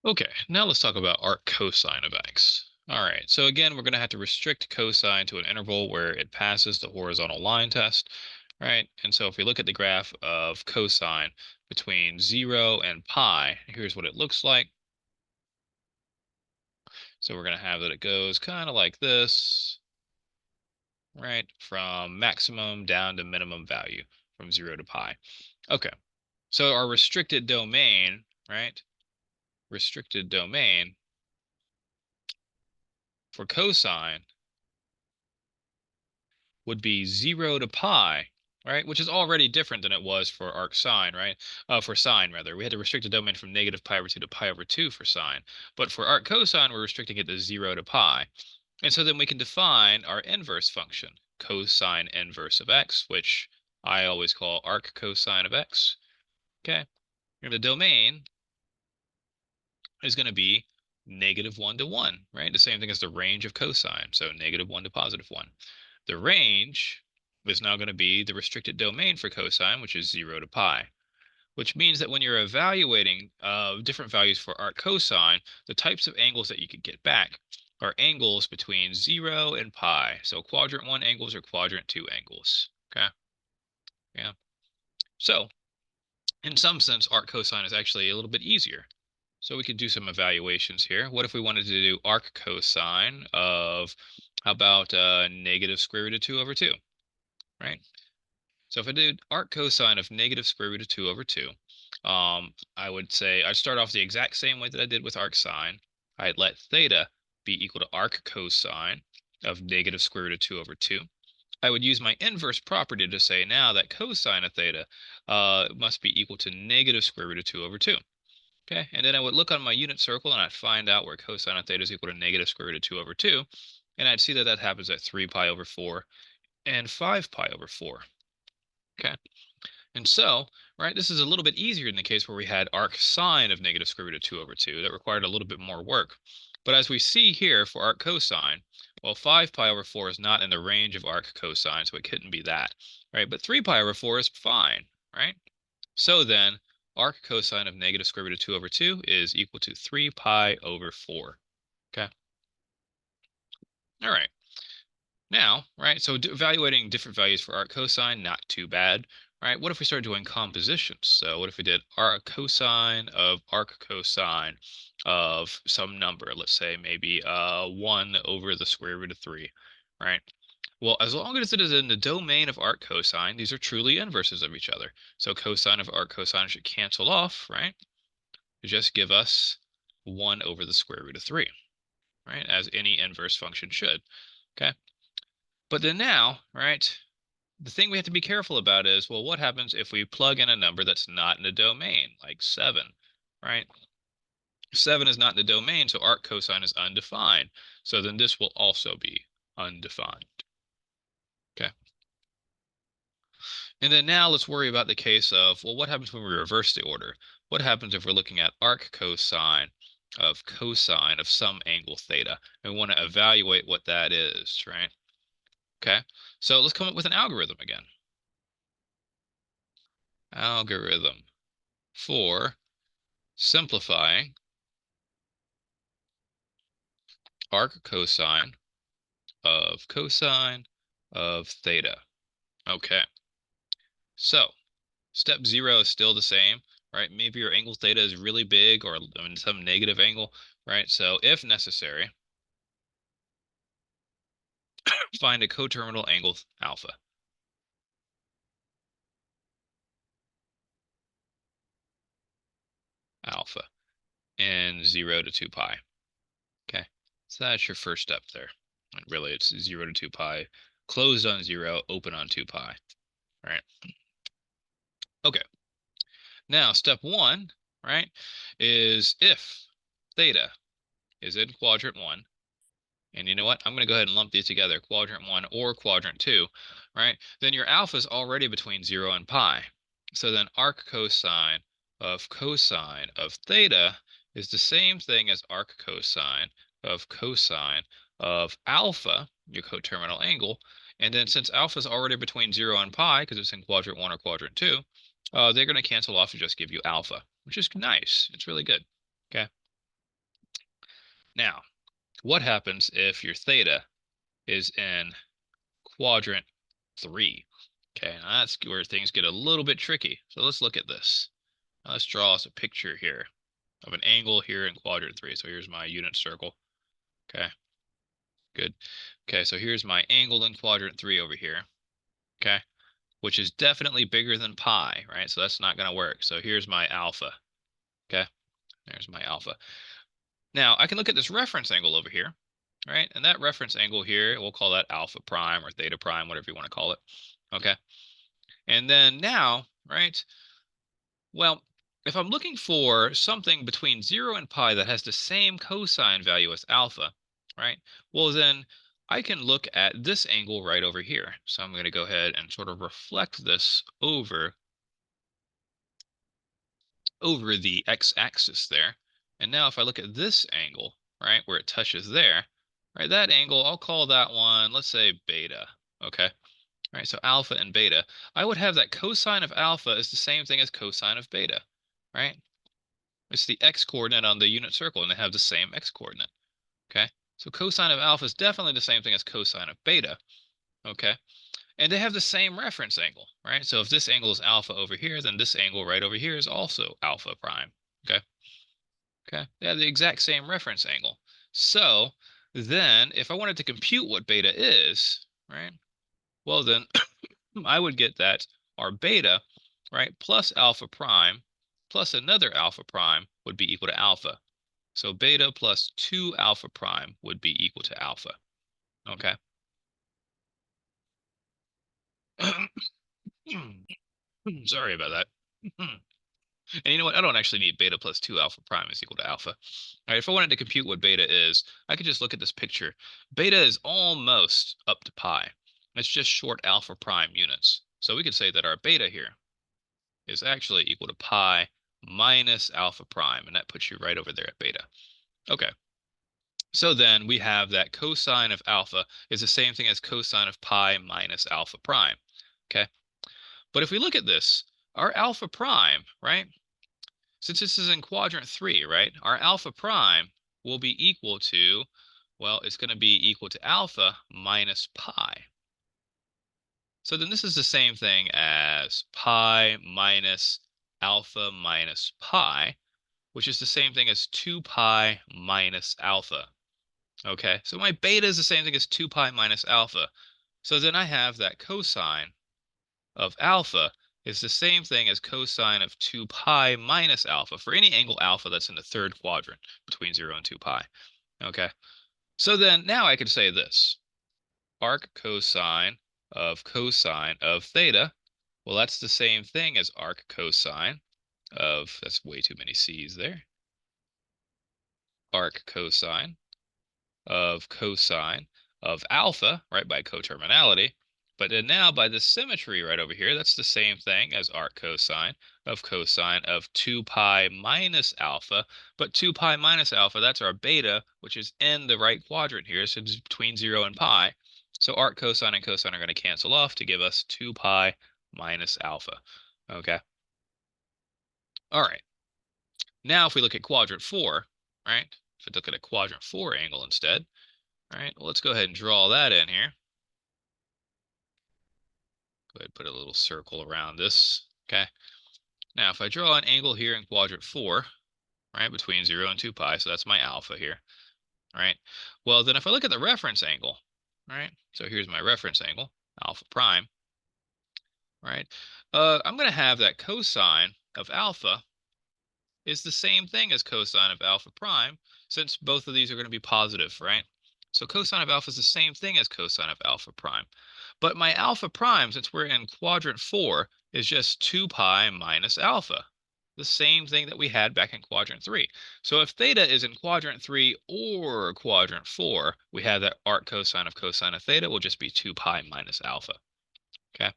Okay, now let's talk about arc cosine of x. All right, so again, we're going to have to restrict cosine to an interval where it passes the horizontal line test, right? And so if we look at the graph of cosine between 0 and pi, here's what it looks like. So we're going to have that it goes kind of like this, right? From maximum down to minimum value from 0 to pi. Okay, so our restricted domain, right? Restricted domain for cosine would be 0 to pi, right? Which is already different than it was for arcsine, right? For sine, rather. We had to restrict the domain from negative pi over 2 to pi over 2 for sine. But for arccosine, we're restricting it to 0 to pi. And so then we can define our inverse function, cosine inverse of x, which I always call arccosine of x. Okay? And the domain is going to be negative 1 to 1, right? The same thing as the range of cosine, so negative 1 to positive 1. The range is now going to be the restricted domain for cosine, which is 0 to pi, which means that when you're evaluating different values for arc cosine, the types of angles that you could get back are angles between 0 and pi. So quadrant 1 angles or quadrant 2 angles. Okay? Yeah. So in some sense, arc cosine is actually a little bit easier. So we could do some evaluations here. What if we wanted to do arc cosine of, how about negative square root of 2 over 2, right? So if I did arc cosine of negative square root of 2 over 2, I would say I'd start off the exact same way that I did with arc sine. I'd let theta be equal to arc cosine of negative square root of 2 over 2. I would use my inverse property to say now that cosine of theta must be equal to negative square root of 2 over 2. Okay, and then I would look on my unit circle and I'd find out where cosine of theta is equal to negative square root of 2 over 2. And I'd see that that happens at 3 pi over 4 and 5 pi over 4. Okay, and so, right, this is a little bit easier in the case where we had arc sine of negative square root of 2 over 2. That required a little bit more work. But as we see here for arc cosine, well, 5 pi over 4 is not in the range of arc cosine, so it couldn't be that, right? But 3 pi over 4 is fine, right? So then, arc cosine of negative square root of 2 over 2 is equal to 3 pi over 4. Okay? All right. Now, right, so evaluating different values for arc cosine, not too bad. Right? What if we started doing compositions? So what if we did arc cosine of some number, let's say maybe 1 over the square root of 3, right? Well, as long as it is in the domain of arc cosine, these are truly inverses of each other. So cosine of arc cosine should cancel off, right? To just give us 1 over the square root of 3, right? As any inverse function should, okay? But then now, right, the thing we have to be careful about is, well, what happens if we plug in a number that's not in the domain, like 7, right? 7 is not in the domain, so arc cosine is undefined. So then this will also be undefined. Okay. And then now let's worry about the case of, well, what happens when we reverse the order? What happens if we're looking at arc cosine of some angle theta? And we want to evaluate what that is, right? Okay. So let's come up with an algorithm again. Algorithm for simplifying arc cosine of theta. Okay, so step 0 is still the same, right? Maybe your angle theta is really big or some negative angle, right? So if necessary, find a coterminal angle alpha. Alpha in 0 to 2 pi. Okay, so that's your first step there. And really, it's 0 to 2 pi, closed on 0, open on 2 pi, right? Okay. Now, step 1, right, is if theta is in quadrant 1, and you know what? I'm going to go ahead and lump these together, quadrant 1 or quadrant 2, right? Then your alpha is already between 0 and pi. So then arc cosine of theta is the same thing as arc cosine of alpha, your coterminal angle. And then since alpha is already between 0 and pi, because it's in quadrant 1 or quadrant 2, they're going to cancel off to just give you alpha, which is nice. It's really good. Okay. Now, what happens if your theta is in quadrant 3? Okay, now that's where things get a little bit tricky. So let's look at this. Now let's draw us a picture here of an angle here in quadrant 3. So here's my unit circle. Okay, good. Okay, so here's my angle in quadrant 3 over here. Okay, which is definitely bigger than pi, right? So that's not going to work. So here's my alpha. Okay, there's my alpha. Now I can look at this reference angle over here, right? And that reference angle here, we'll call that alpha prime or theta prime, whatever you want to call it. Okay. And then now, right? Well, if I'm looking for something between 0 and pi that has the same cosine value as alpha, right? Well, then I can look at this angle right over here. So I'm going to go ahead and sort of reflect this over the x-axis there. And now if I look at this angle, right, where it touches there, right, that angle, I'll call that one, let's say beta, okay? All right, so alpha and beta. I would have that cosine of alpha is the same thing as cosine of beta, right? It's the x-coordinate on the unit circle, and they have the same x-coordinate, okay? So cosine of alpha is definitely the same thing as cosine of beta, okay? And they have the same reference angle, right? So if this angle is alpha over here, then this angle right over here is also alpha prime, okay? Okay, they have the exact same reference angle. So then if I wanted to compute what beta is, right? Well, then I would get that our beta, right, plus alpha prime plus another alpha prime would be equal to alpha. So beta plus 2 alpha prime would be equal to alpha. Okay. Sorry about that. And you know what? I don't actually need beta plus 2 alpha prime is equal to alpha. All right, if I wanted to compute what beta is, I could just look at this picture. Beta is almost up to pi. It's just short alpha prime units. So we could say that our beta here is actually equal to pi minus alpha prime, and that puts you right over there at beta. Okay. So then we have that cosine of alpha is the same thing as cosine of pi minus alpha prime. Okay. But if we look at this, our alpha prime, right? Since this is in quadrant 3, right? Our alpha prime will be equal to, well, it's going to be equal to alpha minus pi. So then this is the same thing as pi minus alpha minus pi, which is the same thing as 2 pi minus alpha. Okay, so my beta is the same thing as 2 pi minus alpha. So then I have that cosine of alpha is the same thing as cosine of 2 pi minus alpha for any angle alpha that's in the third quadrant between 0 and 2 pi. Okay, so then now I can say this. Arc cosine of theta, well, that's the same thing as arc cosine of, that's way too many C's there, arc cosine of alpha, right, by coterminality. But then now by the symmetry right over here, that's the same thing as arc cosine of 2 pi minus alpha. But 2 pi minus alpha, that's our beta, which is in the right quadrant here, so it's between 0 and pi. So arc cosine and cosine are going to cancel off to give us 2 pi minus alpha. Okay. All right. Now if we look at quadrant 4, right? If we look at a quadrant 4 angle instead, all right, well, let's go ahead and draw that in here. Go ahead and put a little circle around this. Okay. Now, if I draw an angle here in quadrant 4, right, between 0 and 2 pi, so that's my alpha here, right? Well, then if I look at the reference angle, right, so here's my reference angle, alpha prime, right? I'm going to have that cosine of alpha is the same thing as cosine of alpha prime, since both of these are going to be positive, right? So cosine of alpha is the same thing as cosine of alpha prime. But my alpha prime, since we're in quadrant 4, is just 2 pi minus alpha, the same thing that we had back in quadrant 3. So if theta is in quadrant 3 or quadrant 4, we have that arc cosine of theta will just be 2 pi minus alpha. Okay?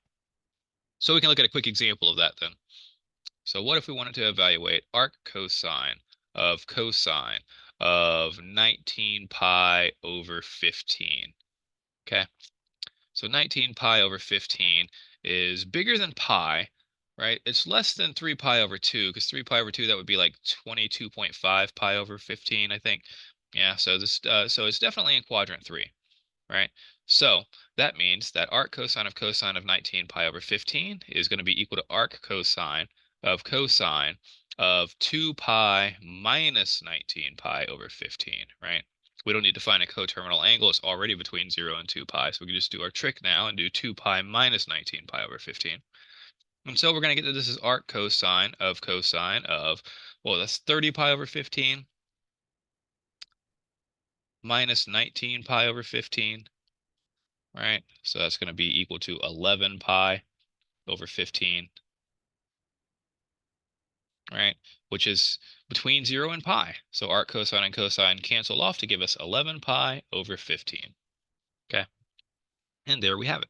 So we can look at a quick example of that then. So what if we wanted to evaluate arc cosine of 19 pi over 15? Okay, so 19 pi over 15 is bigger than pi, right? It's less than 3 pi over 2, because 3 pi over 2, that would be like 22.5 pi over 15, I think. Yeah, so it's definitely in quadrant 3, right? So that means that arc cosine of 19 pi over 15 is going to be equal to arc cosine of 2 pi minus 19 pi over 15, right? We don't need to find a coterminal angle. It's already between 0 and 2 pi. So we can just do our trick now and do 2 pi minus 19 pi over 15. And so we're going to get that this is arc cosine of, well, that's 30 pi over 15 minus 19 pi over 15, right? So that's going to be equal to 11 pi over 15, right? Which is between 0 and pi. So arc cosine and cosine cancel off to give us 11 pi over 15. Okay. And there we have it.